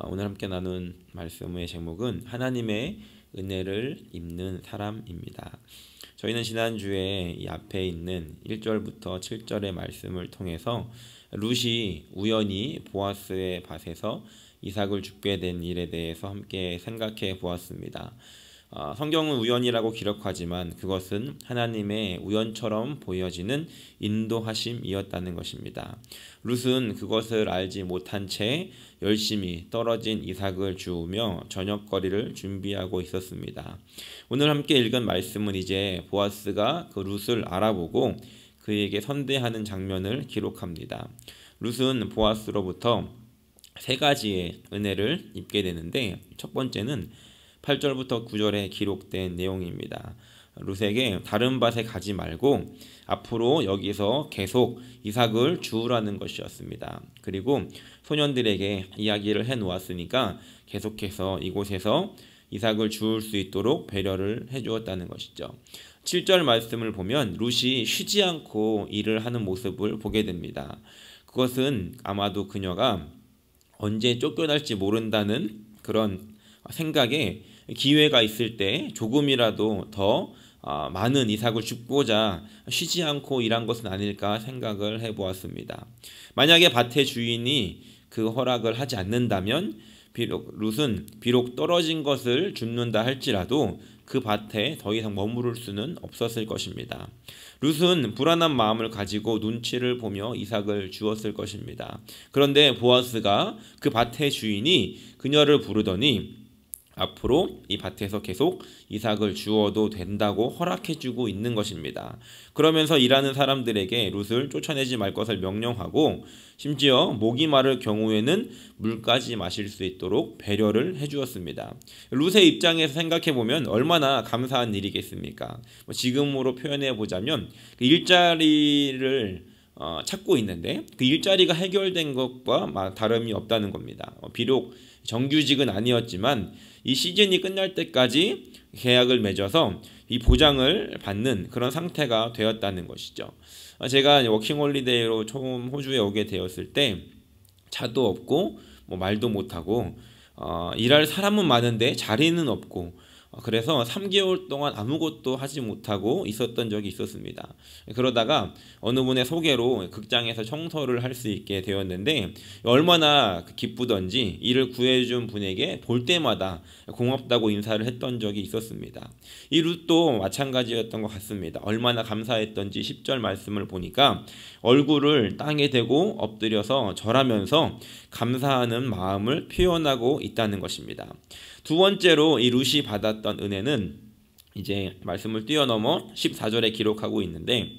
오늘 함께 나눈 말씀의 제목은 하나님의 은혜를 입는 사람입니다. 저희는 지난주에 이 앞에 있는 1절부터 7절의 말씀을 통해서 룻이 우연히 보아스의 밭에서 이삭을 죽게 된 일에 대해서 함께 생각해 보았습니다. 성경은 우연이라고 기록하지만 그것은 하나님의 우연처럼 보여지는 인도하심이었다는 것입니다. 룻은 그것을 알지 못한 채 열심히 떨어진 이삭을 주우며 저녁거리를 준비하고 있었습니다. 오늘 함께 읽은 말씀은 이제 보아스가 그 룻을 알아보고 그에게 선대하는 장면을 기록합니다. 룻은 보아스로부터 세 가지의 은혜를 입게 되는데, 첫 번째는 8절부터 9절에 기록된 내용입니다. 룻에게 다른 밭에 가지 말고 앞으로 여기서 계속 이삭을 주우라는 것이었습니다. 그리고 소년들에게 이야기를 해놓았으니까 계속해서 이곳에서 이삭을 주울 수 있도록 배려를 해주었다는 것이죠. 7절 말씀을 보면 룻이 쉬지 않고 일을 하는 모습을 보게 됩니다. 그것은 아마도 그녀가 언제 쫓겨날지 모른다는 그런 생각에 기회가 있을 때 조금이라도 더 많은 이삭을 줍고자 쉬지 않고 일한 것은 아닐까 생각을 해보았습니다. 만약에 밭의 주인이 그 허락을 하지 않는다면 룻은 비록 떨어진 것을 줍는다 할지라도 그 밭에 더 이상 머무를 수는 없었을 것입니다. 룻은 불안한 마음을 가지고 눈치를 보며 이삭을 주었을 것입니다. 그런데 보아스가 그 밭의 주인이 그녀를 부르더니 앞으로 이 밭에서 계속 이삭을 주어도 된다고 허락해주고 있는 것입니다. 그러면서 일하는 사람들에게 룻을 쫓아내지 말 것을 명령하고 심지어 목이 마를 경우에는 물까지 마실 수 있도록 배려를 해주었습니다. 룻의 입장에서 생각해보면 얼마나 감사한 일이겠습니까? 지금으로 표현해보자면 그 일자리를 찾고 있는데 그 일자리가 해결된 것과 다름이 없다는 겁니다. 비록 정규직은 아니었지만 이 시즌이 끝날 때까지 계약을 맺어서 이 보장을 받는 그런 상태가 되었다는 것이죠. 제가 워킹홀리데이로 처음 호주에 오게 되었을 때 차도 없고 말도 못하고 일할 사람은 많은데 자리는 없고 그래서 3개월 동안 아무것도 하지 못하고 있었던 적이 있었습니다. 그러다가 어느 분의 소개로 극장에서 청소를 할 수 있게 되었는데 얼마나 기쁘던지 일을 구해준 분에게 볼 때마다 고맙다고 인사를 했던 적이 있었습니다. 이 룻도 마찬가지였던 것 같습니다. 얼마나 감사했던지 10절 말씀을 보니까 얼굴을 땅에 대고 엎드려서 절하면서 감사하는 마음을 표현하고 있다는 것입니다. 두 번째로 이 룻이 받았던 은혜는 이제 말씀을 뛰어넘어 14절에 기록하고 있는데,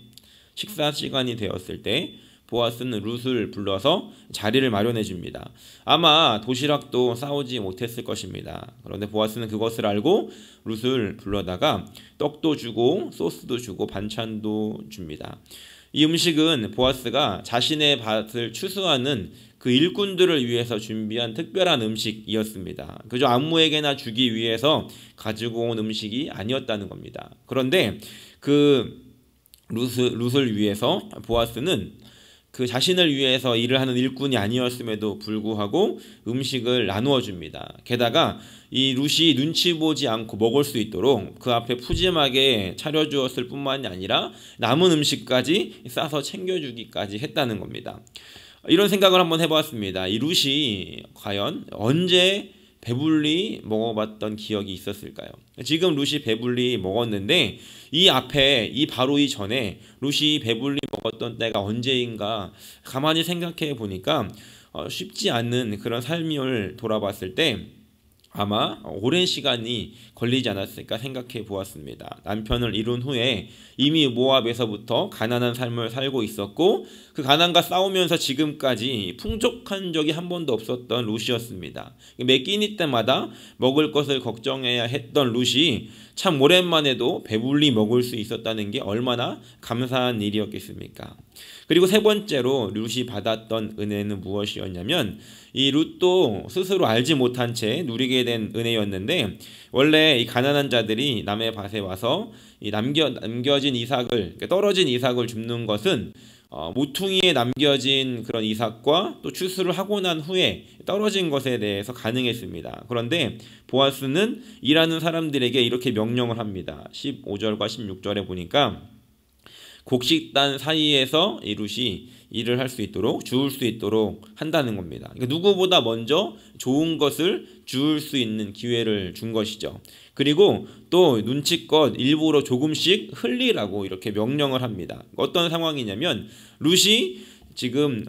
식사 시간이 되었을 때 보아스는 룻을 불러서 자리를 마련해 줍니다. 아마 도시락도 싸오지 못했을 것입니다. 그런데 보아스는 그것을 알고 룻을 불러다가 떡도 주고 소스도 주고 반찬도 줍니다. 이 음식은 보아스가 자신의 밭을 추수하는 그 일꾼들을 위해서 준비한 특별한 음식이었습니다. 그저 아무에게나 주기 위해서 가지고 온 음식이 아니었다는 겁니다. 그런데 그 룻을 위해서 보아스는 그 자신을 위해서 일을 하는 일꾼이 아니었음에도 불구하고 음식을 나누어 줍니다. 게다가 이 룻이 눈치 보지 않고 먹을 수 있도록 그 앞에 푸짐하게 차려주었을 뿐만이 아니라 남은 음식까지 싸서 챙겨주기까지 했다는 겁니다. 이런 생각을 한번 해보았습니다. 이 룻이 과연 언제 배불리 먹어봤던 기억이 있었을까요? 지금 룻이 배불리 먹었는데 이 앞에 바로 이 전에 룻이 배불리 먹었던 때가 언제인가 가만히 생각해 보니까 쉽지 않는 그런 삶을 돌아봤을 때 아마 오랜 시간이 걸리지 않았을까 생각해 보았습니다. 남편을 이룬 후에 이미 모압에서부터 가난한 삶을 살고 있었고 그 가난과 싸우면서 지금까지 풍족한 적이 한 번도 없었던 룻이었습니다. 매 끼니 때마다 먹을 것을 걱정해야 했던 룻이 참 오랜만에도 배불리 먹을 수 있었다는 게 얼마나 감사한 일이었겠습니까? 그리고 세 번째로 룻이 받았던 은혜는 무엇이었냐면 이 룻도 스스로 알지 못한 채 누리게 된 은혜였는데, 원래 이 가난한 자들이 남의 밭에 와서 이 남겨진 이삭을, 떨어진 이삭을 줍는 것은 모퉁이에 남겨진 그런 이삭과 또 추수를 하고 난 후에 떨어진 것에 대해서 가능했습니다. 그런데 보아스는 일하는 사람들에게 이렇게 명령을 합니다. 15절과 16절에 보니까 곡식단 사이에서 이 룻이 일을 할 수 있도록 주울 수 있도록 한다는 겁니다. 그러니까 누구보다 먼저 좋은 것을 주울 수 있는 기회를 준 것이죠. 그리고 또 눈치껏 일부러 조금씩 흘리라고 이렇게 명령을 합니다. 어떤 상황이냐면 룻이 지금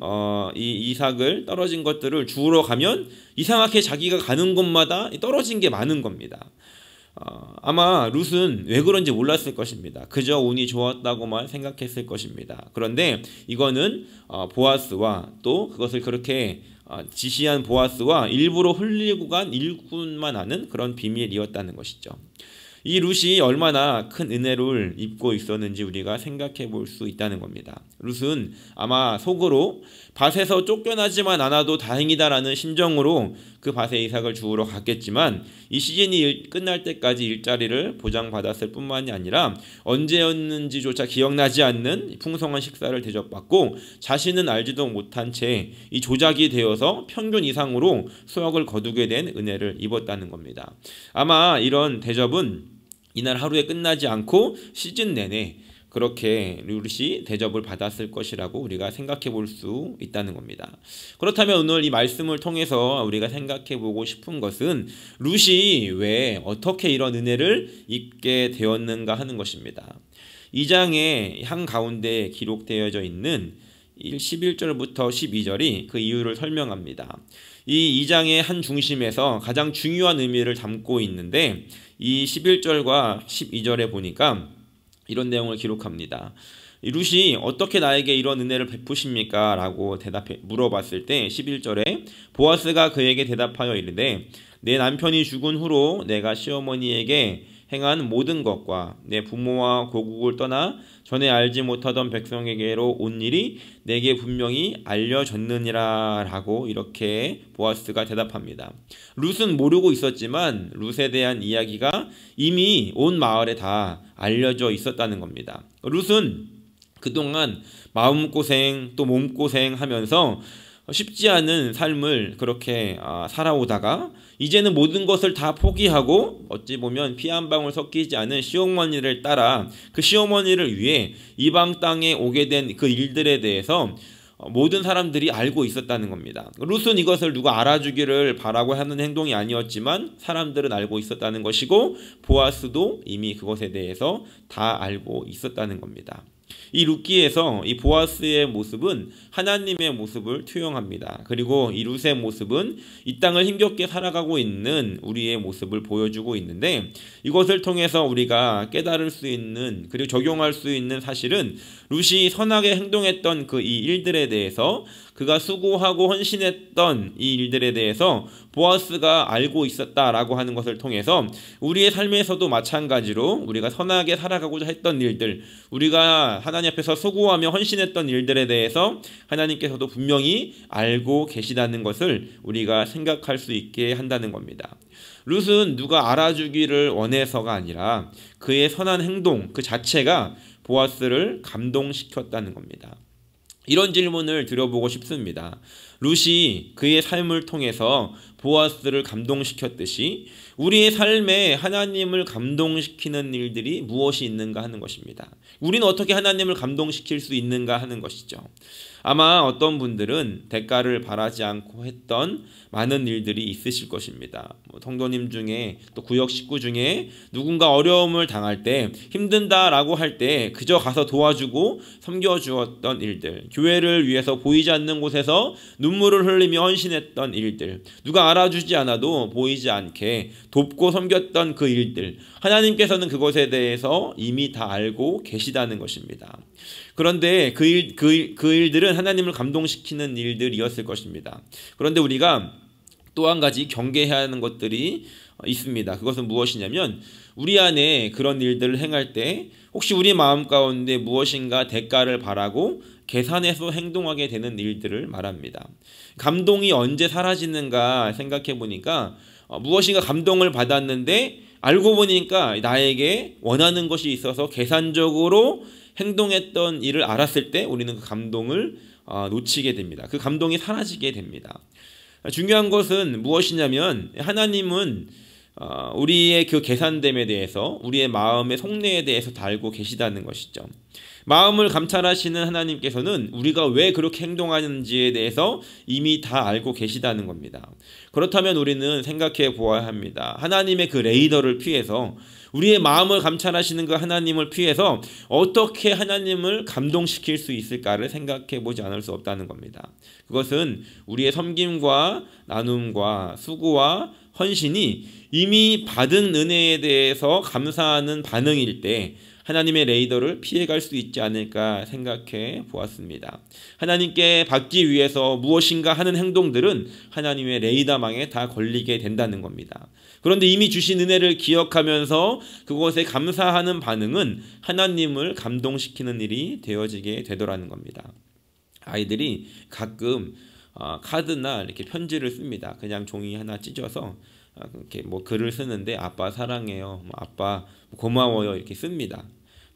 이 이삭을 떨어진 것들을 주우러 가면 이상하게 자기가 가는 곳마다 떨어진 게 많은 겁니다. 아마 룻은 왜 그런지 몰랐을 것입니다. 그저 운이 좋았다고만 생각했을 것입니다. 그런데 이거는 보아스와 또 그것을 그렇게 지시한 보아스와 일부러 흘리고 간 일꾼만 아는 그런 비밀이었다는 것이죠. 이 룻이 얼마나 큰 은혜를 입고 있었는지 우리가 생각해 볼 수 있다는 겁니다. 룻은 아마 속으로 밭에서 쫓겨나지만 않아도 다행이다라는 심정으로 그 밭에 이삭을 주우러 갔겠지만 이 시즌이 끝날 때까지 일자리를 보장받았을 뿐만이 아니라 언제였는지조차 기억나지 않는 풍성한 식사를 대접받고 자신은 알지도 못한 채 이 조작이 되어서 평균 이상으로 수확을 거두게 된 은혜를 입었다는 겁니다. 아마 이런 대접은 이날 하루에 끝나지 않고 시즌 내내 그렇게 룻이 대접을 받았을 것이라고 우리가 생각해 볼 수 있다는 겁니다. 그렇다면 오늘 이 말씀을 통해서 우리가 생각해 보고 싶은 것은 룻이 왜 어떻게 이런 은혜를 입게 되었는가 하는 것입니다. 2장의 한가운데 기록되어져 있는 11절부터 12절이 그 이유를 설명합니다. 이 2장의 한 중심에서 가장 중요한 의미를 담고 있는데 이 11절과 12절에 보니까 이런 내용을 기록합니다. 룻이 어떻게 나에게 이런 은혜를 베푸십니까? 라고 물어봤을 때 11절에 보아스가 그에게 대답하여 이르되 내 남편이 죽은 후로 내가 시어머니에게 행한 모든 것과 내 부모와 고국을 떠나 전에 알지 못하던 백성에게로 온 일이 내게 분명히 알려졌느니라 라고 이렇게 보아스가 대답합니다. 룻은 모르고 있었지만 룻에 대한 이야기가 이미 온 마을에 다 알려져 있었다는 겁니다. 룻은 그동안 마음고생 또 몸고생 하면서 쉽지 않은 삶을 그렇게 살아오다가 이제는 모든 것을 다 포기하고 어찌 보면 피 한 방울 섞이지 않은 시어머니를 따라 그 시어머니를 위해 이방 땅에 오게 된 그 일들에 대해서 모든 사람들이 알고 있었다는 겁니다. 룻은 이것을 누가 알아주기를 바라고 하는 행동이 아니었지만 사람들은 알고 있었다는 것이고 보아스도 이미 그것에 대해서 다 알고 있었다는 겁니다. 이 룻기에서 이 보아스의 모습은 하나님의 모습을 투영합니다. 그리고 이 룻의 모습은 이 땅을 힘겹게 살아가고 있는 우리의 모습을 보여주고 있는데 이것을 통해서 우리가 깨달을 수 있는 그리고 적용할 수 있는 사실은 룻이 선하게 행동했던 그 이 일들에 대해서 그가 수고하고 헌신했던 이 일들에 대해서 보아스가 알고 있었다라고 하는 것을 통해서 우리의 삶에서도 마찬가지로 우리가 선하게 살아가고자 했던 일들, 우리가 하나님 앞에서 수고하며 헌신했던 일들에 대해서 하나님께서도 분명히 알고 계시다는 것을 우리가 생각할 수 있게 한다는 겁니다. 룻은 누가 알아주기를 원해서가 아니라 그의 선한 행동 그 자체가 보아스를 감동시켰다는 겁니다. 이런 질문을 드려보고 싶습니다. 룻이 그의 삶을 통해서 보아스를 감동시켰듯이 우리의 삶에 하나님을 감동시키는 일들이 무엇이 있는가 하는 것입니다. 우리는 어떻게 하나님을 감동시킬 수 있는가 하는 것이죠. 아마 어떤 분들은 대가를 바라지 않고 했던 많은 일들이 있으실 것입니다. 성도님 중에 또 구역 식구 중에 누군가 어려움을 당할 때 힘든다라고 할 때 그저 가서 도와주고 섬겨주었던 일들, 교회를 위해서 보이지 않는 곳에서 눈물을 흘리며 헌신했던 일들, 누가 알아주지 않아도 보이지 않게 돕고 섬겼던 그 일들, 하나님께서는 그것에 대해서 이미 다 알고 계시다는 것입니다. 그런데 그 일들은 하나님을 감동시키는 일들이었을 것입니다. 그런데 우리가 또 한 가지 경계해야 하는 것들이 있습니다. 그것은 무엇이냐면 우리 안에 그런 일들을 행할 때 혹시 우리 마음 가운데 무엇인가 대가를 바라고 계산해서 행동하게 되는 일들을 말합니다. 감동이 언제 사라지는가 생각해 보니까 무엇인가 감동을 받았는데 알고 보니까 나에게 원하는 것이 있어서 계산적으로 행동했던 일을 알았을 때 우리는 그 감동을 놓치게 됩니다. 그 감동이 사라지게 됩니다. 중요한 것은 무엇이냐면 하나님은 우리의 그 계산됨에 대해서, 우리의 마음의 속내에 대해서 다 알고 계시다는 것이죠. 마음을 감찰하시는 하나님께서는 우리가 왜 그렇게 행동하는지에 대해서 이미 다 알고 계시다는 겁니다. 그렇다면 우리는 생각해 보아야 합니다. 하나님의 그 레이더를 피해서, 우리의 마음을 감찰하시는 그 하나님을 피해서 어떻게 하나님을 감동시킬 수 있을까를 생각해 보지 않을 수 없다는 겁니다. 그것은 우리의 섬김과 나눔과 수고와 헌신이 이미 받은 은혜에 대해서 감사하는 반응일 때 하나님의 레이더를 피해갈 수 있지 않을까 생각해 보았습니다. 하나님께 받기 위해서 무엇인가 하는 행동들은 하나님의 레이더망에 다 걸리게 된다는 겁니다. 그런데 이미 주신 은혜를 기억하면서 그것에 감사하는 반응은 하나님을 감동시키는 일이 되어지게 되더라는 겁니다. 아이들이 가끔 카드나 이렇게 편지를 씁니다. 그냥 종이 하나 찢어서 이렇게 뭐 글을 쓰는데 아빠 사랑해요, 아빠 고마워요 이렇게 씁니다.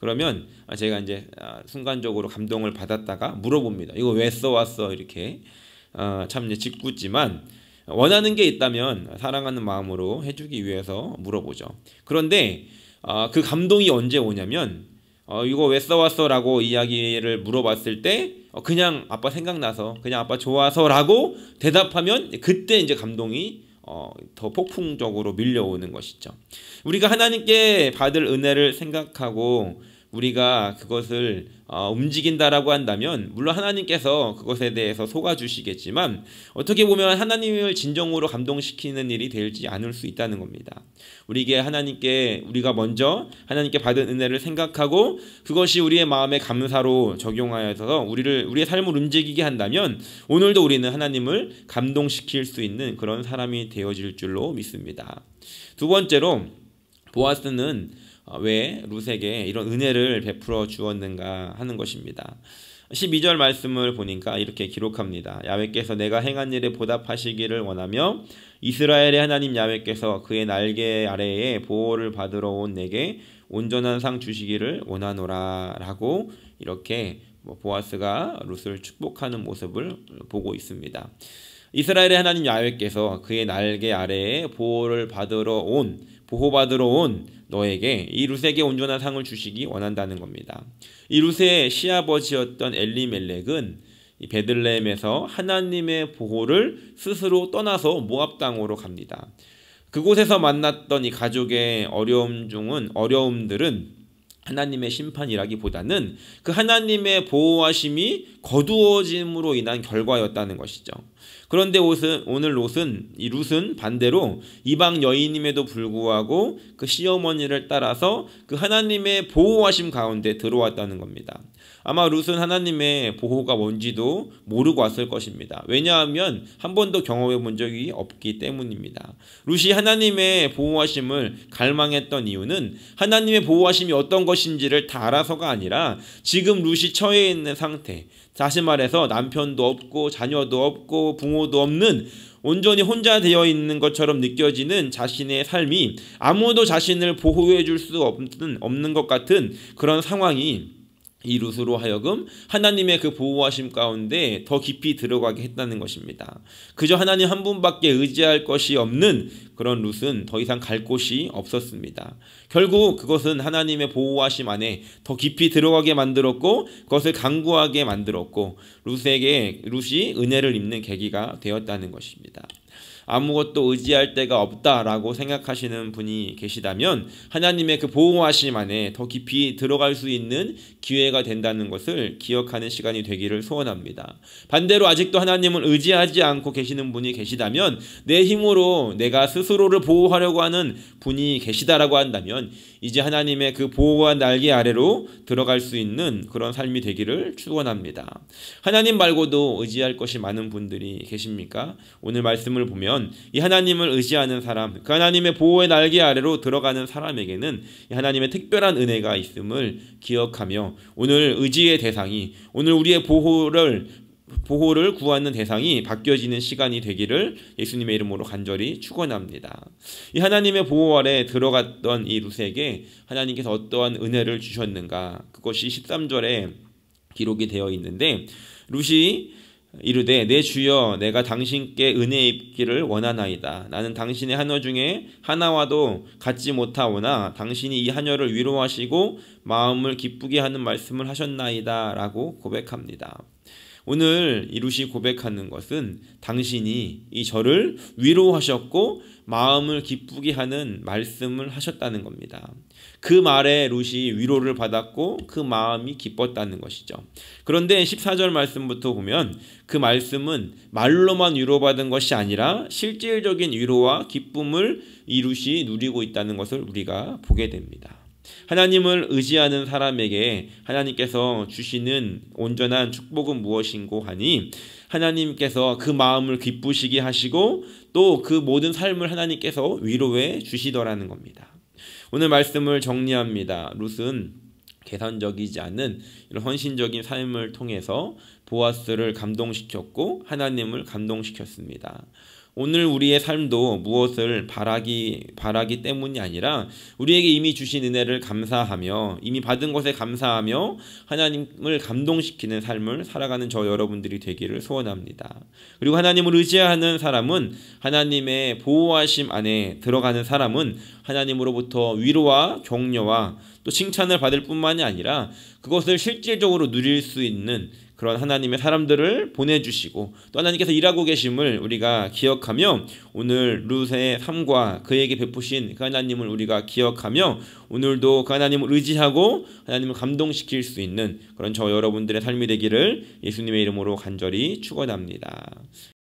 그러면 제가 이제 순간적으로 감동을 받았다가 물어봅니다. 이거 왜 써왔어? 이렇게 참 이제 짓궂지만 원하는 게 있다면 사랑하는 마음으로 해주기 위해서 물어보죠. 그런데 그 감동이 언제 오냐면 이거 왜 써왔어? 라고 이야기를 물어봤을 때 그냥 아빠 생각나서, 그냥 아빠 좋아서 라고 대답하면 그때 이제 감동이 더 폭풍적으로 밀려오는 것이죠. 우리가 하나님께 받을 은혜를 생각하고 우리가 그것을 움직인다라고 한다면 물론 하나님께서 그것에 대해서 속아주시겠지만 어떻게 보면 하나님을 진정으로 감동시키는 일이 되지 않을 수 있다는 겁니다. 우리가 먼저 하나님께 받은 은혜를 생각하고 그것이 우리의 마음의 감사로 적용하여서 우리의 삶을 움직이게 한다면 오늘도 우리는 하나님을 감동시킬 수 있는 그런 사람이 되어질 줄로 믿습니다. 두 번째로, 보아스는 왜 룻에게 이런 은혜를 베풀어 주었는가 하는 것입니다. 12절 말씀을 보니까 이렇게 기록합니다. 야훼께서 내가 행한 일에 보답하시기를 원하며 이스라엘의 하나님 야훼께서 그의 날개 아래에 보호를 받으러 온 내게 온전한 상 주시기를 원하노라 라고 이렇게 보아스가 룻을 축복하는 모습을 보고 있습니다. 이스라엘의 하나님 야훼께서 그의 날개 아래에 보호받으러 온 너에게 이 룻에게 온전한 상을 주시기 원한다는 겁니다. 이 룻의 시아버지였던 엘리멜렉은 베들레헴에서 하나님의 보호를 스스로 떠나서 모압 땅으로 갑니다. 그곳에서 만났던 이 가족의 어려움들은 하나님의 심판이라기보다는 그 하나님의 보호하심이 거두어짐으로 인한 결과였다는 것이죠. 그런데 오늘 룻은 반대로 이방 여인임에도 불구하고 그 시어머니를 따라서 그 하나님의 보호하심 가운데 들어왔다는 겁니다. 아마 룻은 하나님의 보호가 뭔지도 모르고 왔을 것입니다. 왜냐하면 한 번도 경험해 본 적이 없기 때문입니다. 룻이 하나님의 보호하심을 갈망했던 이유는 하나님의 보호하심이 어떤 것인지를 다 알아서가 아니라 지금 룻이 처해 있는 상태, 다시 말해서 남편도 없고 자녀도 없고 부모도 없는 온전히 혼자 되어 있는 것처럼 느껴지는 자신의 삶이 아무도 자신을 보호해 줄 수 없는 것 같은 그런 상황이 이 룻으로 하여금 하나님의 그 보호하심 가운데 더 깊이 들어가게 했다는 것입니다. 그저 하나님 한 분밖에 의지할 것이 없는 그런 룻은 더 이상 갈 곳이 없었습니다. 결국 그것은 하나님의 보호하심 안에 더 깊이 들어가게 만들었고 그것을 강구하게 만들었고 룻이 은혜를 입는 계기가 되었다는 것입니다. 아무것도 의지할 데가 없다라고 생각하시는 분이 계시다면 하나님의 그 보호하심 안에 더 깊이 들어갈 수 있는 기회가 된다는 것을 기억하는 시간이 되기를 소원합니다. 반대로 아직도 하나님을 의지하지 않고 계시는 분이 계시다면 내 힘으로 내가 스스로를 보호하려고 하는 분이 계시다라고 한다면 이제 하나님의 그 보호와 날개 아래로 들어갈 수 있는 그런 삶이 되기를 축원합니다. 하나님 말고도 의지할 것이 많은 분들이 계십니까? 오늘 말씀을 보면 이 하나님을 의지하는 사람, 그 하나님의 보호의 날개 아래로 들어가는 사람에게는 이 하나님의 특별한 은혜가 있음을 기억하며 오늘 의지의 대상이, 오늘 우리의 보호를 보호를 구하는 대상이 바뀌어지는 시간이 되기를 예수님의 이름으로 간절히 축원합니다. 이 하나님의 보호 아래 들어갔던 이 룻에게 하나님께서 어떠한 은혜를 주셨는가, 그것이 13절에 기록이 되어 있는데, 룻이 이르되 내 주여 내가 당신께 은혜 입기를 원하나이다. 나는 당신의 하녀 중에 하나와도 같지 못하오나 당신이 이 하녀를 위로하시고 마음을 기쁘게 하는 말씀을 하셨나이다 라고 고백합니다. 오늘 이 룻이 고백하는 것은 당신이 이 저를 위로하셨고 마음을 기쁘게 하는 말씀을 하셨다는 겁니다. 그 말에 룻이 위로를 받았고 그 마음이 기뻤다는 것이죠. 그런데 14절 말씀부터 보면 그 말씀은 말로만 위로받은 것이 아니라 실질적인 위로와 기쁨을 이 룻이 누리고 있다는 것을 우리가 보게 됩니다. 하나님을 의지하는 사람에게 하나님께서 주시는 온전한 축복은 무엇인고 하니, 하나님께서 그 마음을 기쁘시게 하시고 또 그 모든 삶을 하나님께서 위로해 주시더라는 겁니다. 오늘 말씀을 정리합니다. 룻은 계산적이지 않은 이런 헌신적인 삶을 통해서 보아스를 감동시켰고 하나님을 감동시켰습니다. 오늘 우리의 삶도 무엇을 바라기 때문이 아니라 우리에게 이미 주신 은혜를 감사하며 이미 받은 것에 감사하며 하나님을 감동시키는 삶을 살아가는 저 여러분들이 되기를 소원합니다. 그리고 하나님을 의지하는 사람은, 하나님의 보호하심 안에 들어가는 사람은 하나님으로부터 위로와 격려와 또 칭찬을 받을 뿐만이 아니라 그것을 실질적으로 누릴 수 있는 그런 하나님의 사람들을 보내주시고 또 하나님께서 일하고 계심을 우리가 기억하며, 오늘 룻의 삶과 그에게 베푸신 그 하나님을 우리가 기억하며 오늘도 그 하나님을 의지하고 하나님을 감동시킬 수 있는 그런 저 여러분들의 삶이 되기를 예수님의 이름으로 간절히 축원합니다.